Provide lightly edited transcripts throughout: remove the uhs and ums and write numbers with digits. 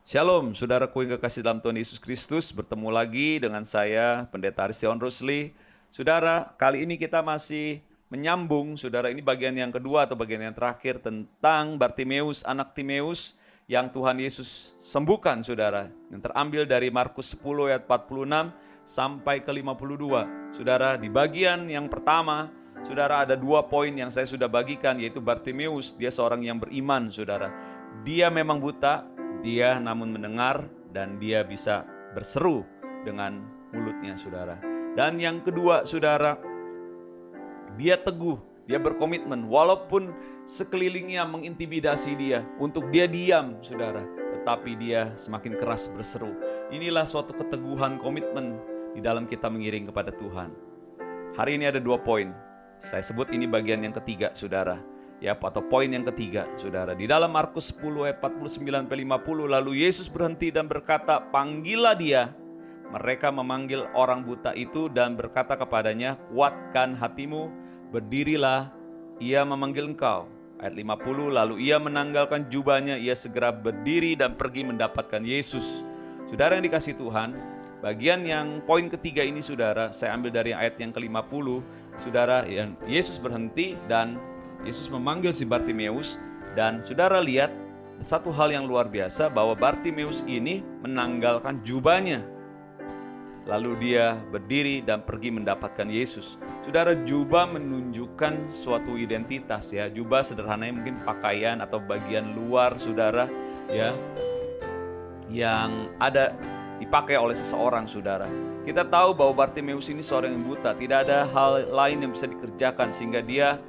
Shalom, saudaraku yang kekasih dalam Tuhan Yesus Kristus. Bertemu lagi dengan saya, Pendeta Aristion Rusli. Saudara, kali ini kita masih menyambung, saudara, ini bagian yang kedua atau bagian yang terakhir tentang Bartimeus, anak Timeus yang Tuhan Yesus sembuhkan, saudara. Yang terambil dari Markus 10 ayat 46 sampai ke 52. Saudara, di bagian yang pertama, saudara, ada 2 poin yang saya sudah bagikan, yaitu Bartimeus, dia seorang yang beriman, saudara. Dia memang buta, dia namun mendengar dan dia bisa berseru dengan mulutnya, saudara. Dan yang kedua, saudara, dia teguh, dia berkomitmen walaupun sekelilingnya mengintimidasi dia untuk dia diam, saudara, tetapi dia semakin keras berseru. Inilah suatu keteguhan komitmen di dalam kita mengiring kepada Tuhan. Hari ini ada 2 poin. Saya sebut ini bagian yang ketiga, saudara. Ya, atau poin yang ketiga, saudara. Di dalam Markus 10 ayat 49-50, lalu Yesus berhenti dan berkata, "Panggillah dia." Mereka memanggil orang buta itu dan berkata kepadanya, "Kuatkan hatimu, berdirilah, ia memanggil engkau." Ayat 50, lalu ia menanggalkan jubahnya, ia segera berdiri dan pergi mendapatkan Yesus. Saudara yang dikasihi Tuhan, bagian yang poin ketiga ini, saudara, saya ambil dari ayat yang ke-50, saudara, yang Yesus berhenti dan Yesus memanggil si Bartimeus, dan saudara lihat satu hal yang luar biasa bahwa Bartimeus ini menanggalkan jubahnya. Lalu dia berdiri dan pergi mendapatkan Yesus. Saudara, jubah menunjukkan suatu identitas, ya. Jubah sederhananya mungkin pakaian atau bagian luar, saudara, ya, yang ada dipakai oleh seseorang, saudara. Kita tahu bahwa Bartimeus ini seorang yang buta, tidak ada hal lain yang bisa dikerjakan sehingga dia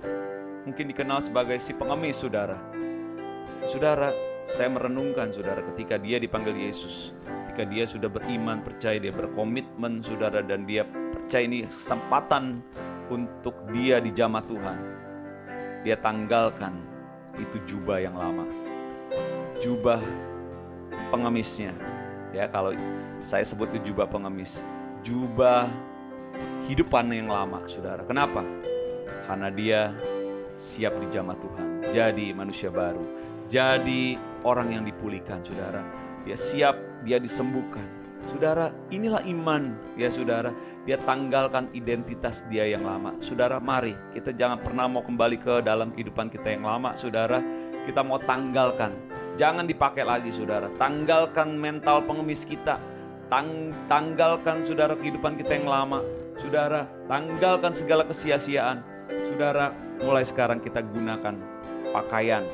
mungkin dikenal sebagai si pengemis, saudara. Saudara, saya merenungkan, saudara, ketika dia dipanggil Yesus, ketika dia sudah beriman, percaya, dia berkomitmen, saudara, dan dia percaya ini kesempatan untuk dia dijamah Tuhan. Dia tanggalkan itu jubah yang lama, jubah pengemisnya. Ya, kalau saya sebut itu jubah pengemis, jubah hidupan yang lama, saudara. Kenapa? Karena dia siap dijamah Tuhan, jadi manusia baru, jadi orang yang dipulihkan, saudara. Dia siap, dia disembuhkan. Saudara, inilah iman, ya saudara. Dia tanggalkan identitas dia yang lama. Saudara, mari kita jangan pernah mau kembali ke dalam kehidupan kita yang lama, saudara. Kita mau tanggalkan, jangan dipakai lagi, saudara. Tanggalkan mental pengemis kita, tanggalkan, saudara, kehidupan kita yang lama, saudara. Tanggalkan segala kesia-siaan. Saudara, mulai sekarang kita gunakan pakaian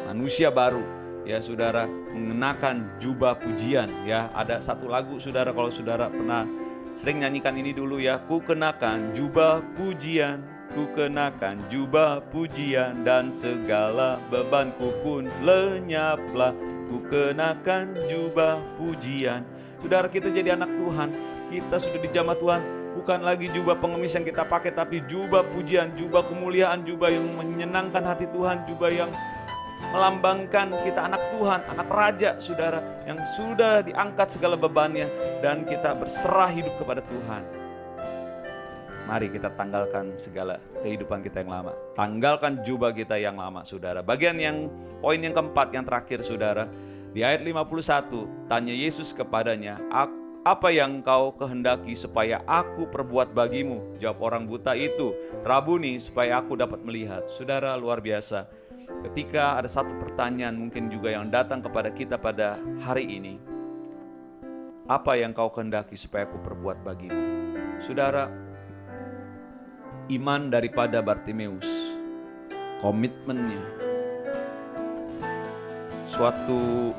manusia baru, ya saudara, mengenakan jubah pujian, ya. Ada satu lagu, saudara, kalau saudara pernah sering nyanyikan ini dulu, ya. Ku kenakan jubah pujian, ku kenakan jubah pujian, dan segala bebanku pun lenyaplah. Ku kenakan jubah pujian. Saudara, kita jadi anak Tuhan, kita sudah dijamah Tuhan. Bukan lagi jubah pengemis yang kita pakai, tapi jubah pujian, jubah kemuliaan, jubah yang menyenangkan hati Tuhan, jubah yang melambangkan kita anak Tuhan, anak raja, saudara, yang sudah diangkat segala bebannya dan kita berserah hidup kepada Tuhan. Mari kita tanggalkan segala kehidupan kita yang lama. Tanggalkan jubah kita yang lama, saudara. Bagian yang poin yang keempat, yang terakhir, saudara. Di ayat 51, tanya Yesus kepadanya, "Apa yang kau kehendaki supaya aku perbuat bagimu?" Jawab orang buta itu, "Rabuni, supaya aku dapat melihat." Saudara, luar biasa. Ketika ada satu pertanyaan mungkin juga yang datang kepada kita pada hari ini. Apa yang kau kehendaki supaya aku perbuat bagimu? Saudara, iman daripada Bartimeus, komitmennya, suatu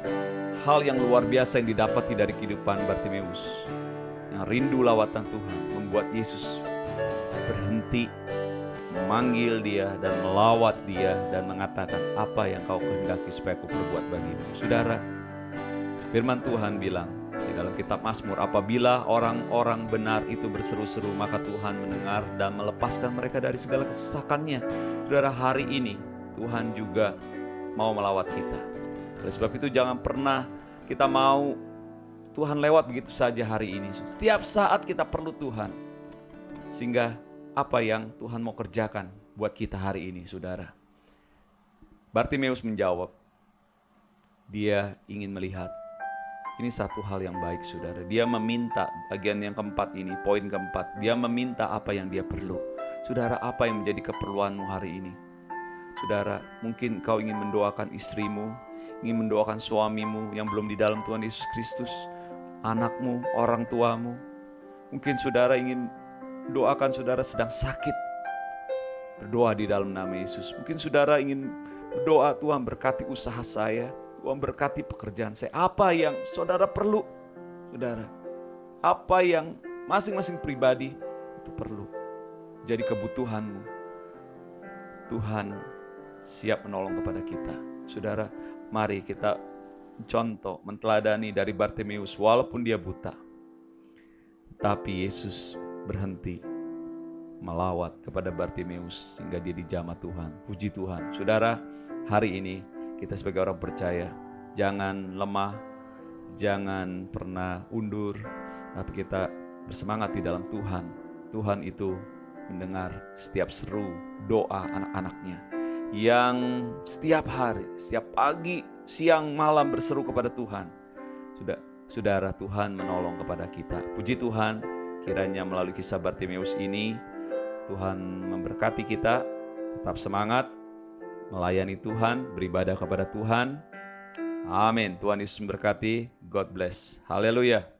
hal yang luar biasa yang didapati dari kehidupan Bartimeus, yang rindu lawatan Tuhan, membuat Yesus berhenti memanggil dia dan melawat dia dan mengatakan, "Apa yang kau kehendaki supaya aku perbuat bagimu?" Saudara, firman Tuhan bilang di dalam kitab Mazmur, apabila orang-orang benar itu berseru-seru, maka Tuhan mendengar dan melepaskan mereka dari segala kesesakannya. Saudara, hari ini Tuhan juga mau melawat kita. Oleh sebab itu jangan pernah kita mau Tuhan lewat begitu saja hari ini. Setiap saat kita perlu Tuhan. Sehingga apa yang Tuhan mau kerjakan buat kita hari ini, saudara? Bartimeus menjawab, dia ingin melihat. Ini satu hal yang baik, saudara. Dia meminta, bagian yang keempat ini, poin keempat. Dia meminta apa yang dia perlu. Saudara, apa yang menjadi keperluanmu hari ini? Saudara, mungkin kau ingin mendoakan istrimu, ingin mendoakan suamimu yang belum di dalam Tuhan Yesus Kristus, anakmu, orang tuamu. Mungkin saudara ingin doakan saudara sedang sakit, berdoa di dalam nama Yesus. Mungkin saudara ingin berdoa, Tuhan berkati usaha saya, Tuhan berkati pekerjaan saya. Apa yang saudara perlu, saudara? Apa yang masing-masing pribadi itu perlu jadi kebutuhanmu. Tuhan siap menolong kepada kita. Saudara, mari kita contoh, menteladani dari Bartimeus. Walaupun dia buta, tapi Yesus berhenti melawat kepada Bartimeus sehingga dia dijamah Tuhan. Puji Tuhan. Saudara, hari ini kita sebagai orang percaya, jangan lemah, jangan pernah undur, tapi kita bersemangat di dalam Tuhan. Tuhan itu mendengar setiap seru doa anak-anaknya yang setiap hari, setiap pagi, siang, malam berseru kepada Tuhan. Saudara, Tuhan menolong kepada kita. Puji Tuhan, kiranya melalui kisah Bartimeus ini, Tuhan memberkati kita, tetap semangat, melayani Tuhan, beribadah kepada Tuhan. Amin. Tuhan Yesus memberkati. God bless. Haleluya.